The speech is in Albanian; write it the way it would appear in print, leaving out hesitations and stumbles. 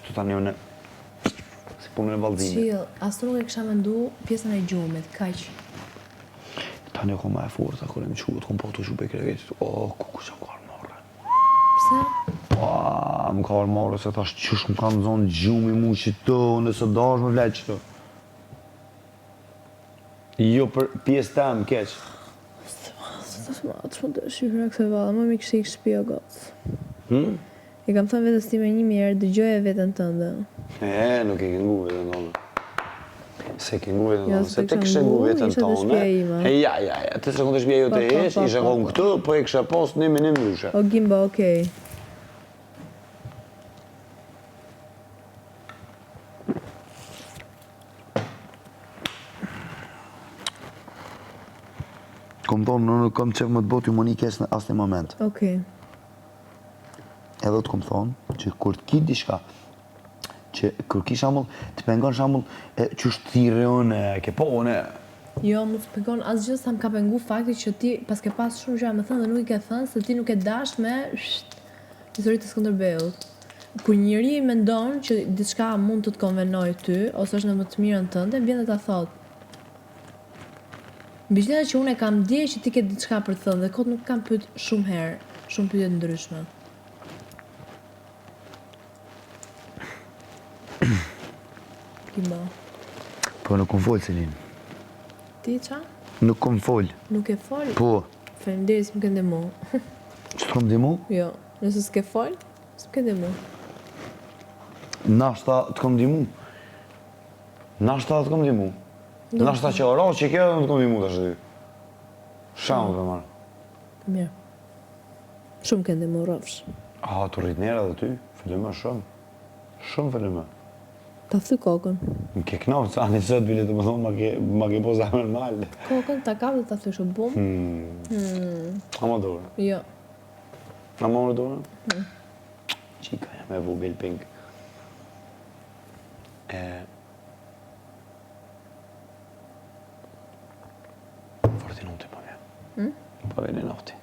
Këtu tani unë si punën e vallëzimit. Chill, as nuk e kisha mendu pjesën e gjumit, kaq. Tani ko ma e forta, kur e më quët, kom po të shupe krevetit. O, ku që ka armore. Pse? Më ka armore, se thash qësh më kanë zonë gjumi mu që të, nëse dash më vleq të. Jo për pjesë temë, keq. Të më të shqipëra këtë valla, më mi kështë i shtëpi o gotës. I kam thënë vetës time një mirë, dëgjoje vetën tënde. Nuk e këngu vetën tonë. Se këngu vetën Jo, tonë, se se te kisha kështë ngu, ngu vetën isha te tonë. shtëpia ime. Ja, te se kënë të shpja jo të Pa, ish, pa, ishe pa, konë pa. këtu, po e kështë post një minim ndryshe. O Gimba, okej. Kom thonë, nuk kam qef më të botë ju më një kesë në asë një moment. Okej. Edhe të kom thonë, që kur të ki diçka, që kur ki shambull, të pengon shambull, që është thire unë, ke po unë. Jo, më të pengon asgjë sa më ka pengu fakti që ti pas ke pas shumë gjëra me thënë dhe nuk i ke thënë se ti nuk e dash me historitë të Skënderbeut. Kur njëri mendon që diçka mund të të konvenoj ty ose është në më të mirën tënde, vjen dhe ta thotë. Mbi qëllë që unë e kam dje që ti ke diçka për të thënë dhe kot nuk kam pyet shumë herë, shumë pyetje ndryshme. Gimba. Po nuk kom folë, Selin. Ti qa? Nuk kom folë. Nuk e fol? Po. Faleminderit s'më ke ndihmu. Që të kom dimu? Jo, nëse s'ke fol, s'më ke ndihmu. Nashta të kom dimu. Nashta të kom dimu. Nashta që ora që kjo dhe të kom dimu të ashtë ty. Shamë të marë. Mirë. Shumë ke ndihmu, rrofsh. Të rrit nera dhe ty, fillime shumë. Shumë fillime. Ta thy kokën. Më ke knaqë, sa një sot bile të më thonë, ma ke po zamën malë. Kokën ta kap dhe ta thysh u bum. Ama dorë. Jo. Ama më dorë? Qika, jam e vogël pink. Forti noti pa vjen. Pa vjen e noti.